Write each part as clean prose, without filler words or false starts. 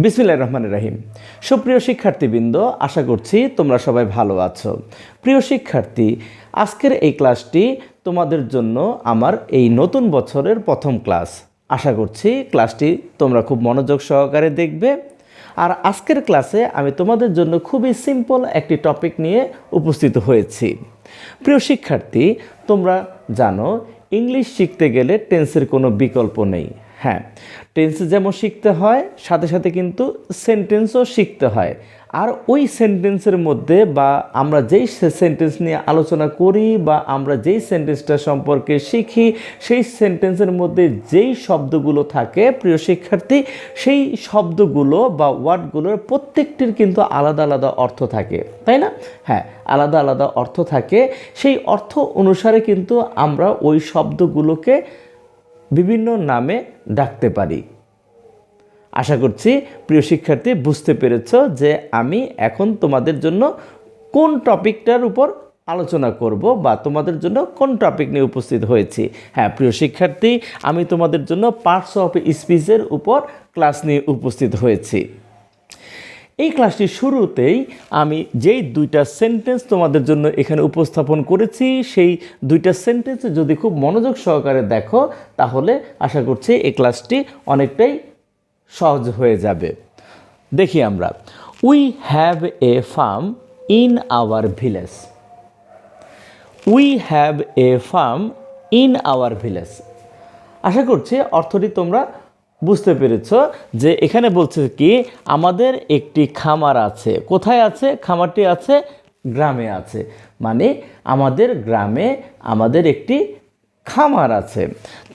বিসমিল্লাহির রহমানির রহিম। সুপ্রিয় শিক্ষার্থীবৃন্দ, আশা করছি তোমরা সবাই ভালো আছো। প্রিয় শিক্ষার্থী, আজকের এই ক্লাসটি তোমাদের জন্য আমার এই নতুন বছরের প্রথম ক্লাস। আশা করছি ক্লাসটি তোমরা খুব মনোযোগ সহকারে দেখবে। আর আজকের ক্লাসে আমি তোমাদের জন্য খুবই সিম্পল একটি টপিক নিয়ে উপস্থিত হয়েছি। প্রিয় শিক্ষার্থী, তোমরা জানো ইংলিশ শিখতে গেলে টেন্সের কোনো বিকল্প নেই। হ্যাঁ, টেন্স যেমন শিখতে হয়, সাথে সাথে কিন্তু সেন্টেন্সও শিখতে হয়। আর ওই সেন্টেন্সের মধ্যে বা আমরা যেই সেন্টেন্স নিয়ে আলোচনা করি বা আমরা যেই সেন্টেন্সটা সম্পর্কে শিখি, সেই সেন্টেন্সের মধ্যে যেই শব্দগুলো থাকে প্রিয় শিক্ষার্থী, সেই শব্দগুলো বা ওয়ার্ডগুলোর প্রত্যেকটির কিন্তু আলাদা আলাদা অর্থ থাকে, তাই না? হ্যাঁ, আলাদা আলাদা অর্থ থাকে। সেই অর্থ অনুসারে কিন্তু আমরা ওই শব্দগুলোকে বিভিন্ন নামে ডাকতে পারি। আশা করছি প্রিয় শিক্ষার্থী বুঝতে পেরেছ যে আমি এখন তোমাদের জন্য কোন টপিকটার উপর আলোচনা করব বা তোমাদের জন্য কোন টপিক নিয়ে উপস্থিত হয়েছি। হ্যাঁ প্রিয় শিক্ষার্থী, আমি তোমাদের জন্য পার্টস অফ স্পিচের উপর ক্লাস নিয়ে উপস্থিত হয়েছি। এই ক্লাসটির শুরুতেই আমি যেই দুইটা সেন্টেন্স তোমাদের জন্য এখানে উপস্থাপন করেছি, সেই দুইটা সেন্টেন্স যদি খুব মনোযোগ সহকারে দেখো, তাহলে আশা করছি এই ক্লাসটি অনেকটাই সহজ হয়ে যাবে। দেখি আমরা। We have a farm in our village. We have a farm in our village. আশা করছি অর্থটি তোমরা বুঝতে পেরেছ যে এখানে বলছে কি, আমাদের একটি খামার আছে। কোথায় আছে? খামারটি আছে গ্রামে আছে, মানে আমাদের গ্রামে আমাদের একটি খামার আছে।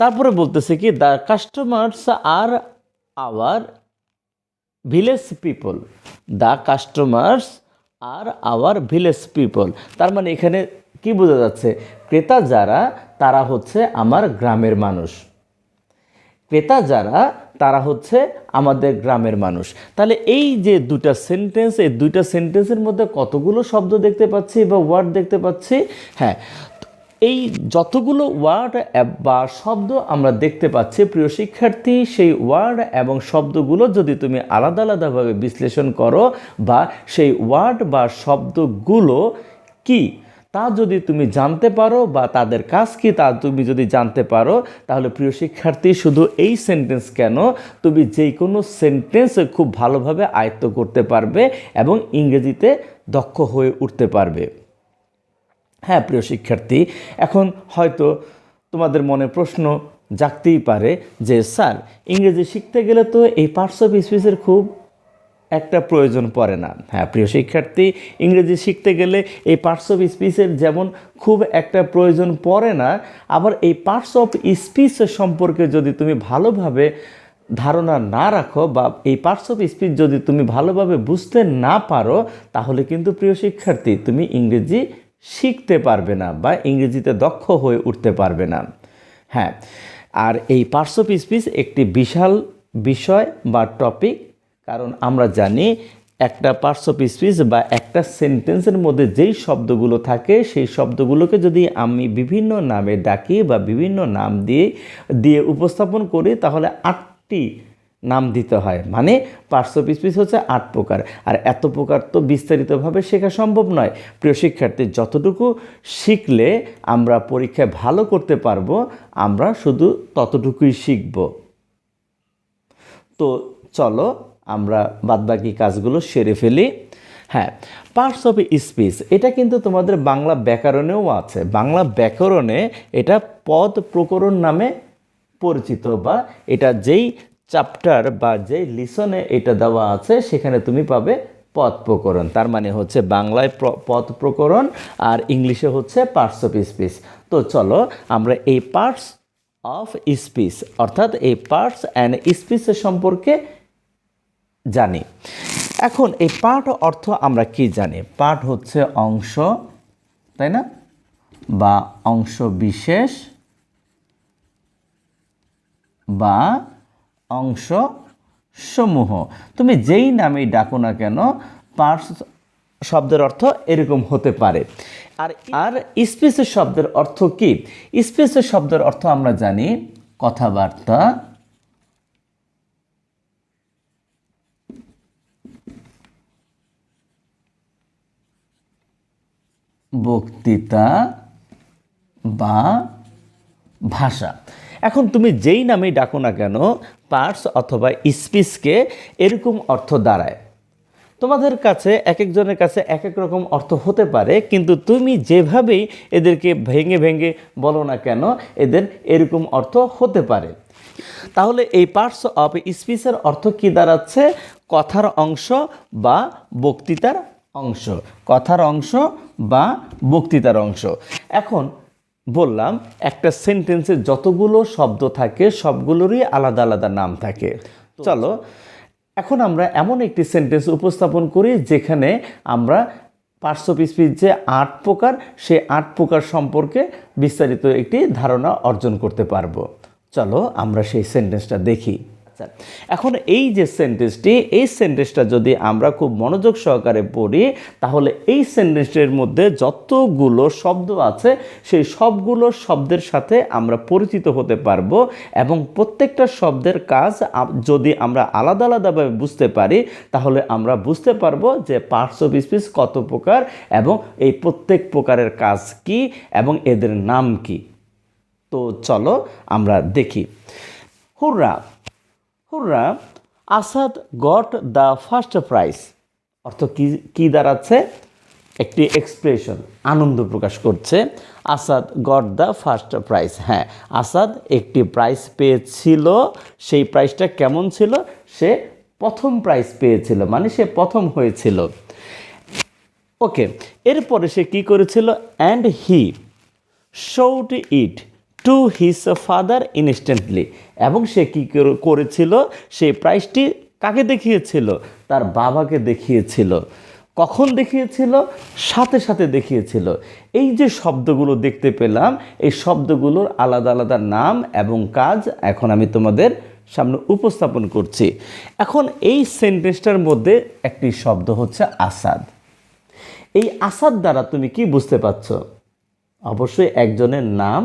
তারপরে বলতেছে কি, the customers are our village people. The customers are our village people. তার মানে এখানে কি বোঝা যাচ্ছে? ক্রেতা যারা তারা হচ্ছে আমার গ্রামের মানুষ। ক্রেতা যারা তারা হচ্ছে আমাদের গ্রামের মানুষ। তাহলে এই যে দুটা সেন্টেন্স, এই দুইটা সেন্টেন্সের মধ্যে কতগুলো শব্দ দেখতে পাচ্ছি বা ওয়ার্ড দেখতে পাচ্ছি? হ্যাঁ, এই যতগুলো ওয়ার্ড বা শব্দ আমরা দেখতে পাচ্ছি প্রিয় শিক্ষার্থী, সেই ওয়ার্ড এবং শব্দগুলো যদি তুমি আলাদা আলাদাভাবে বিশ্লেষণ করো বা সেই ওয়ার্ড বা শব্দগুলো কি তা যদি তুমি জানতে পারো বা তাদের কাজ কি তা তুমি যদি জানতে পারো, তাহলে প্রিয় শিক্ষার্থী শুধু এই সেন্টেন্স কেন, তুমি যে কোনো সেন্টেন্স খুব ভালোভাবে আয়ত্ত করতে পারবে এবং ইংরেজিতে দক্ষ হয়ে উঠতে পারবে। হ্যাঁ প্রিয় শিক্ষার্থী, এখন হয়তো তোমাদের মনে প্রশ্ন জাগতেই পারে যে স্যার, ইংরেজি শিখতে গেলে তো এই পার্টস অফ স্পিচের খুব একটা প্রয়োজন পড়ে না। হ্যাঁ প্রিয় শিক্ষার্থী, ইংরেজি শিখতে গেলে এই পার্টস অফ স্পিচের যেমন খুব একটা প্রয়োজন পড়ে না, আবার এই পার্টস অফ স্পিচ সম্পর্কে যদি তুমি ভালোভাবে ধারণা না রাখো বা এই পার্টস অফ স্পিচ যদি তুমি ভালোভাবে বুঝতে না পারো, তাহলে কিন্তু প্রিয় শিক্ষার্থী তুমি ইংরেজি শিখতে পারবে না বা ইংরেজিতে দক্ষ হয়ে উঠতে পারবে না। হ্যাঁ, আর এই পার্টস অফ স্পিচ একটি বিশাল বিষয় বা টপিক, কারণ আমরা জানি একটা পার্টস অফ স্পিচ বা একটা সেন্টেন্সের মধ্যে যেই শব্দগুলো থাকে, সেই শব্দগুলোকে যদি আমি বিভিন্ন নামে ডাকি বা বিভিন্ন নাম দিয়ে উপস্থাপন করি, তাহলে 8টি নাম দিতে হয়। মানে পার্টস অফ স্পিচ হচ্ছে 8 প্রকার। আর এত প্রকার তো বিস্তারিতভাবে শেখা সম্ভব নয়। প্রিয় শিক্ষার্থী, যতটুকু শিখলে আমরা পরীক্ষায় ভালো করতে পারবো, আমরা শুধু ততটুকুই শিখব। তো চলো আমরা বাদবাকি কাজগুলো সেরে ফেলি। হ্যাঁ, পার্টস অফ স্পিচ এটা কিন্তু তোমাদের বাংলা ব্যাকরণেও আছে। বাংলা ব্যাকরণে এটা পদ প্রকরণ নামে পরিচিত, বা এটা যেই চ্যাপ্টার বা যেই লিসনে এটা দেওয়া আছে সেখানে তুমি পাবে পদ প্রকরণ। তার মানে হচ্ছে বাংলায় পদ প্রকরণ আর ইংলিশে হচ্ছে পার্টস অফ স্পিচ। তো চলো আমরা এই পার্টস অফ স্পিচ অর্থাৎ এই পার্টস অ্যান্ড স্পিচের সম্পর্কে জানি। এখন এই পার্ট অর্থ আমরা কি জানি? পার্ট হচ্ছে অংশ, তাই না? বা অংশ বিশেষ বা অংশ সমূহ। তুমি যেই নামেই ডাকো না কেন, পার্টস শব্দের অর্থ এরকম হতে পারে। আর স্পিচের শব্দের অর্থ কি? স্পিচের শব্দের অর্থ আমরা জানি কথাবার্তা, বক্তৃতা বা ভাষা। এখন তুমি যেই নামেই ডাকো না কেন, পার্টস অথবা স্পিচকে এরকম অর্থ দাঁড়ায়। তোমাদের কাছে এক একজনের কাছে এক এক রকম অর্থ হতে পারে, কিন্তু তুমি যেভাবেই এদেরকে ভেঙে ভেঙে বলো না কেন, এদের এরকম অর্থ হতে পারে। তাহলে এই পার্টস অফ স্পিচের অর্থ কি দাঁড়াচ্ছে? কথার অংশ বা বক্তৃতার অংশ, কথার অংশ বা বক্তৃতার অংশ। এখন বললাম একটা সেন্টেন্সে যতগুলো শব্দ থাকে সবগুলোরই আলাদা আলাদা নাম থাকে। চলো এখন আমরা এমন একটি সেন্টেন্স উপস্থাপন করি যেখানে আমরা পার্টস অফ স্পিচ যে 8 প্রকার, সে 8 প্রকার সম্পর্কে বিস্তারিত একটি ধারণা অর্জন করতে পারবো। চলো আমরা সেই সেন্টেন্সটা দেখি। এখন এই যে সেন্টেন্সটি, এই সেন্টেন্সটা যদি আমরা খুব মনোযোগ সহকারে পড়ি, তাহলে এই সেন্টেন্সের মধ্যে যতগুলো শব্দ আছে সেই সবগুলো শব্দের সাথে আমরা পরিচিত হতে পারবো, এবং প্রত্যেকটা শব্দের কাজ যদি আমরা আলাদা আলাদাভাবে বুঝতে পারি, তাহলে আমরা বুঝতে পারবো যে পার্টস অফ স্পিচ কত প্রকার এবং এই প্রত্যেক প্রকারের কাজ কি এবং এদের নাম কি। তো চলো আমরা দেখি। হুররা, হুররা, Asad got the first prize. অর্থ কি দাঁড়াচ্ছে? একটি এক্সপ্রেশন, আনন্দ প্রকাশ করছে। Asad got the first prize. হ্যাঁ, আসাদ একটি প্রাইজ পেয়েছিল। সেই প্রাইজটা কেমন ছিল? সে প্রথম প্রাইজ পেয়েছিল, মানে সে প্রথম হয়েছিল। ওকে, এরপরে সে কি করেছিল? And he showed it to his father instantly. এবং সে কী করেছিল? সেই প্রাইজটি কাকে দেখিয়েছিল? তার বাবাকে দেখিয়েছিল। কখন দেখিয়েছিল? সাথে সাথে দেখিয়েছিল। এই যে শব্দগুলো দেখতে পেলাম, এই শব্দগুলোর আলাদা আলাদা নাম এবং কাজ এখন আমি তোমাদের সামনে উপস্থাপন করছি। এখন এই সেন্টেন্সটার মধ্যে একটি শব্দ হচ্ছে আসাদ। এই আসাদ দ্বারা তুমি কি বুঝতে পারছো? অবশ্যই একজনের নাম,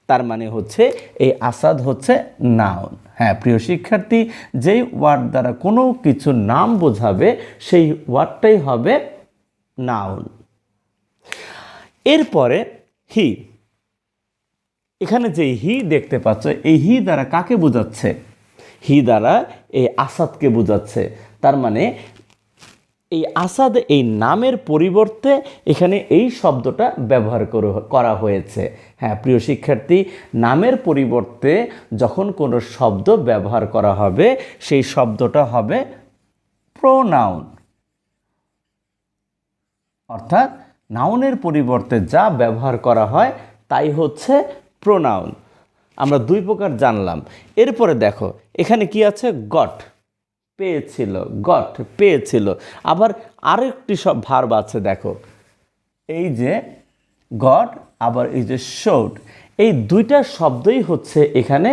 তার মানে হচ্ছে এই আসাদ হচ্ছে নাউন। হ্যাঁ প্রিয় শিক্ষার্থী, যেই ওয়ার্ড দ্বারা কোনো কিছু নাম বোঝাবে সেই ওয়ার্ডটাই হবে নাউন। এরপরে হি, এখানে যে হি দেখতে পাচ্ছ, এই হি দ্বারা কাকে বোঝাচ্ছে? হি দ্বারা এই আসাদকে বোঝাচ্ছে। তার মানে এই আসাদ এই নামের পরিবর্তে এখানে এই শব্দটা ব্যবহার করা হয়েছে। হ্যাঁ প্রিয় শিক্ষার্থী, নামের পরিবর্তে যখন কোনো শব্দ ব্যবহার করা হবে সেই শব্দটা হবে প্রোনাউন। অর্থাৎ নাউনের পরিবর্তে যা ব্যবহার করা হয় তাই হচ্ছে প্রোনাউন। আমরা 2 প্রকার জানলাম। এরপরে দেখো এখানে কি আছে? গট, পেয়েছিল, গট পেয়েছিল। আবার আরেকটি সব ভার্ব আছে, দেখো এই যে গট, আবার এই যে শোড, এই দুইটা শব্দই হচ্ছে এখানে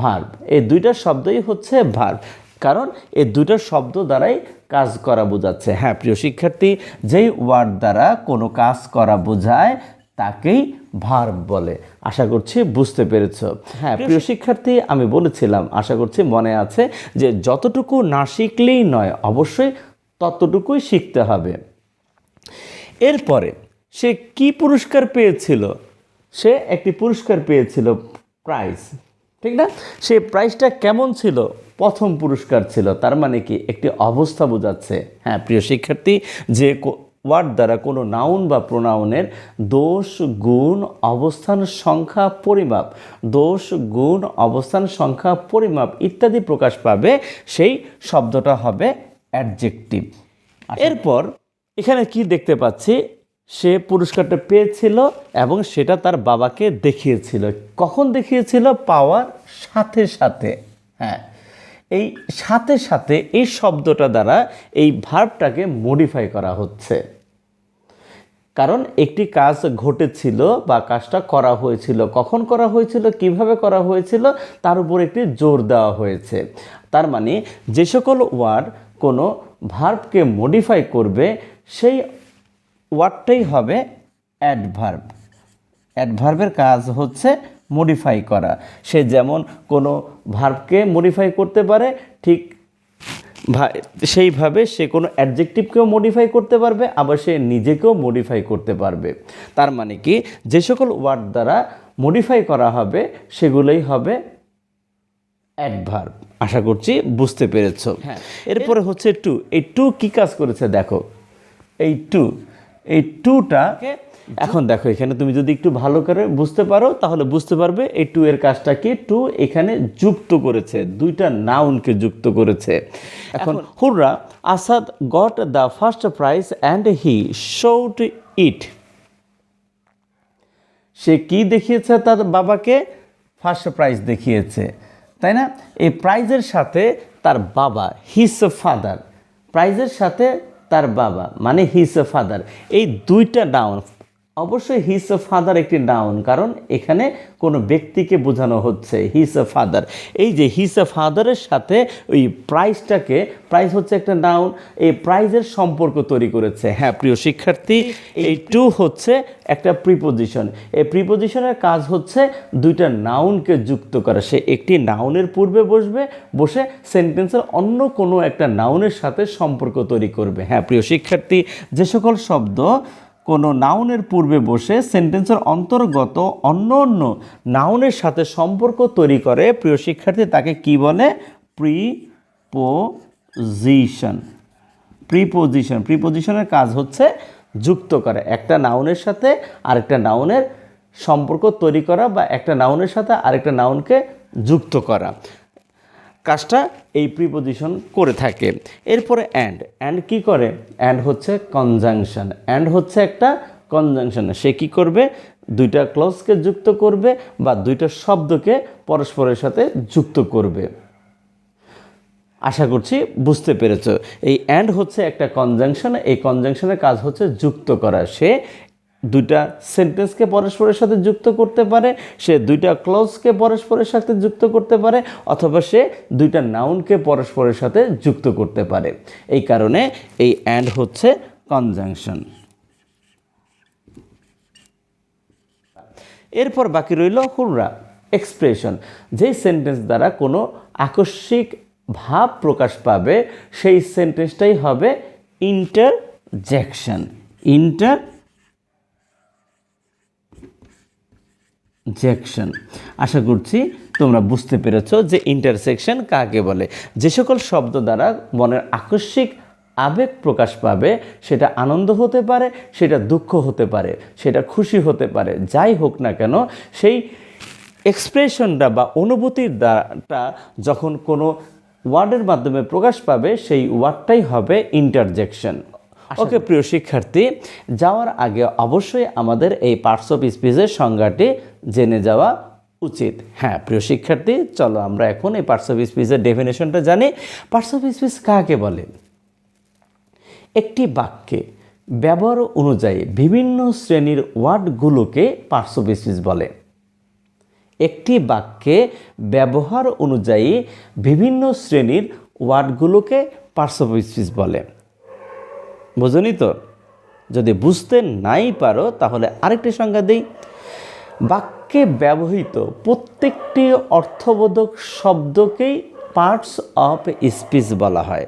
ভার্ব। এই দুইটা শব্দই হচ্ছে ভার্ব, কারণ এই দুইটা শব্দ দ্বারাই কাজ করা বোঝাচ্ছে। হ্যাঁ প্রিয় শিক্ষার্থী, যেই ওয়ার্ড দ্বারা কোনো কাজ করা বোঝায় তাকেই ভার্ব বলে। আশা করছি বুঝতে পেরেছ। হ্যাঁ প্রিয় শিক্ষার্থী, আমি বলেছিলাম, আশা করছি মনে আছে, যে যতটুকু না শিখলেই নয়, অবশ্যই ততটুকুই শিখতে হবে। এরপরে সে কি পুরস্কার পেয়েছিল? সে একটি পুরস্কার পেয়েছিল, প্রাইজ, ঠিক না? সে প্রাইজটা কেমন ছিল? প্রথম পুরস্কার ছিল। তার মানে কি? একটি অবস্থা বোঝাচ্ছে। হ্যাঁ প্রিয় শিক্ষার্থী, যে ওয়ার্ড দ্বারা কোনো নাউন বা প্রোনাউনের দোষ, গুণ, অবস্থান, সংখ্যা, পরিমাপ, দোষ, গুণ, অবস্থান, সংখ্যা, পরিমাপ ইত্যাদি প্রকাশ পাবে, সেই শব্দটা হবে অ্যাডজেক্টিভ। এরপর এখানে কি দেখতে পাচ্ছি? সে পুরস্কারটা পেয়েছিল এবং সেটা তার বাবাকে দেখিয়েছিল। কখন দেখিয়েছিল? পাওয়ার সাথে সাথে। হ্যাঁ, এই সাথে সাথে এই শব্দটা দ্বারা এই ভার্বটাকে মডিফাই করা হচ্ছে, কারণ একটি কাজ ঘটেছিল বা কাজটা করা হয়েছিল, কখন করা হয়েছিল, কিভাবে করা হয়েছিল, তার উপর একটি জোর দেওয়া হয়েছে। তার মানে যে সকল ওয়ার্ড কোনো ভার্বকে মডিফাই করবে সেই ওয়ার্ডটাই হবে অ্যাডভার্ব। অ্যাডভার্বের কাজ হচ্ছে মডিফাই করা। সে যেমন কোনো ভার্বকে মডিফাই করতে পারে, ঠিক সেইভাবে সে কোনো অ্যাডজেক্টিভকেও মডিফাই করতে পারবে, আবার সে নিজেকেও মডিফাই করতে পারবে। তার মানে কি, যে সকল ওয়ার্ড দ্বারা মডিফাই করা হবে সেগুলোই হবে অ্যাডভার্ব। আশা করছি বুঝতে পেরেছো। হ্যাঁ, এরপরে হচ্ছে টু। এই টু কি কাজ করেছে দেখো। এই টুটা এখন দেখো, এখানে তুমি যদি একটু ভালো করে বুঝতে পারো তাহলে বুঝতে পারবে এই টু এর কাজটা কি। টু এখানে যুক্ত করেছে, দুইটা নাউনকে যুক্ত করেছে। এখন hurrah Asad got the first prize and he showed it. সে কি দেখিয়েছে তার বাবাকে? ফার্স্ট প্রাইজ দেখিয়েছে, তাই না? এই প্রাইজের সাথে তার বাবা, হিজ ফাদার, প্রাইজের সাথে তার বাবা মানে হিজ ফাদার, এই দুইটা নাউন। অবশ্যই হিজ ফাদার একটি নাউন, কারণ এখানে কোনো ব্যক্তিকে বোঝানো হচ্ছে, হিজ ফাদার। এই যে হিজ ফাদারের সাথে ওই প্রাইজটাকে, প্রাইজ হচ্ছে একটা নাউন, এই প্রাইজের সম্পর্ক তৈরি করেছে। হ্যাঁ প্রিয় শিক্ষার্থী, এই টু হচ্ছে একটা প্রিপোজিশন। এই প্রিপোজিশনের কাজ হচ্ছে দুইটা নাউনকে যুক্ত করা। সে একটি নাউনের পূর্বে বসে সেন্টেন্সের অন্য কোনো একটা নাউনের সাথে সম্পর্ক তৈরি করবে। হ্যাঁ প্রিয় শিক্ষার্থী, যে সকল শব্দ কোনো নাউনের পূর্বে বসে সেন্টেন্সের অন্তর্গত অন্য অন্য নাউনের সাথে সম্পর্ক তৈরি করে, প্রিয় শিক্ষার্থী, তাকে কি বলে? প্রিপোজিশন। প্রিপোজিশনের কাজ হচ্ছে যুক্ত করা, একটা নাউনের সাথে আরেকটা নাউনের সম্পর্ক তৈরি করা, বা একটা নাউনের সাথে আরেকটা নাউনকে যুক্ত করা। কাজটা এই প্রিপোজিশন করে থাকে। এরপরে অ্যান্ড কি করে? অ্যান্ড হচ্ছে কনজাংশন। অ্যান্ড হচ্ছে একটা কনজাংশন। সে কি করবে? দুইটা ক্লজকে যুক্ত করবে বা দুইটা শব্দকে পরস্পরের সাথে যুক্ত করবে। আশা করছি বুঝতে পেরেছো। এই অ্যান্ড হচ্ছে একটা কনজাংশন। এই কনজাংশনের কাজ হচ্ছে যুক্ত করা। সে দুইটা সেন্টেন্সকে পরস্পরের সাথে যুক্ত করতে পারে, সে দুইটা ক্লজকে পরস্পরের সাথে যুক্ত করতে পারে, অথবা সে দুইটা নাউনকে পরস্পরের সাথে যুক্ত করতে পারে। এই কারণে এই অ্যান্ড হচ্ছে কনজাংশন। এরপর বাকি রইল হুররা, এক্সপ্রেশন। যেই সেন্টেন্স দ্বারা কোনো আকস্মিক ভাব প্রকাশ পাবে সেই সেন্টেন্সটাই হবে ইন্টারজেকশন। ইন্টারজেকশন। আশা করছি তোমরা বুঝতে পেরেছো যে ইন্টারসেকশন কাকে বলে। যে সকল শব্দ দ্বারা মনের আকস্মিক আবেগ প্রকাশ পাবে, সেটা আনন্দ হতে পারে, সেটা দুঃখ হতে পারে, সেটা খুশি হতে পারে, যাই হোক না কেন, সেই এক্সপ্রেশনটা বা অনুভূতিটা যখন কোনো ওয়ার্ডের মাধ্যমে প্রকাশ পাবে, সেই ওয়ার্ডটাই হবে ইন্টারজেকশন। ওকে প্রিয় শিক্ষার্থী, যাওয়ার আগে অবশ্যই আমাদের এই পার্টস অফ স্পিচের সংজ্ঞাটি জেনে যাওয়া উচিত। হ্যাঁ প্রিয় শিক্ষার্থী, চলো আমরা এখন এই পার্টস অফ স্পিচের ডেফিনেশনটা জানি। পার্টস অফ স্পিচ কাকে বলে? একটি বাক্যে ব্যবহার অনুযায়ী বিভিন্ন শ্রেণীর ওয়ার্ডগুলোকে পার্টস অফ স্পিচ বলে। একটি বাক্যে ব্যবহার অনুযায়ী বিভিন্ন শ্রেণীর ওয়ার্ডগুলোকে পার্টস অফ স্পিচ বলে। বোঝনি তো? যদি বুঝতে নাই পারো তাহলে আরেকটি সংজ্ঞা দিই। বাক্যে ব্যবহৃত প্রত্যেকটি অর্থবোধক শব্দকেই পার্টস অফ স্পিচ বলা হয়।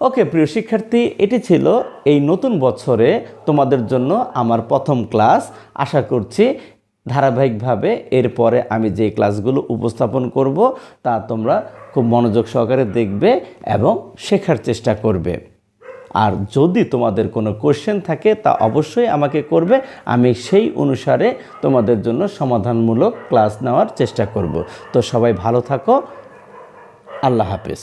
ওকে প্রিয় শিক্ষার্থী, এটি ছিল এই নতুন বছরে তোমাদের জন্য আমার প্রথম ক্লাস। আশা করছি ধারাবাহিকভাবে এরপরে আমি যে ক্লাসগুলো উপস্থাপন করব তা তোমরা খুব মনোযোগ সহকারে দেখবে এবং শেখার চেষ্টা করবে। আর যদি তোমাদের কোনো কোশ্চেন থাকে তা অবশ্যই আমাকে করবে, আমি সেই অনুসারে তোমাদের জন্য সমাধানমূলক ক্লাস নেওয়ার চেষ্টা করব। তো সবাই ভালো থাকো, আল্লাহ হাফেজ।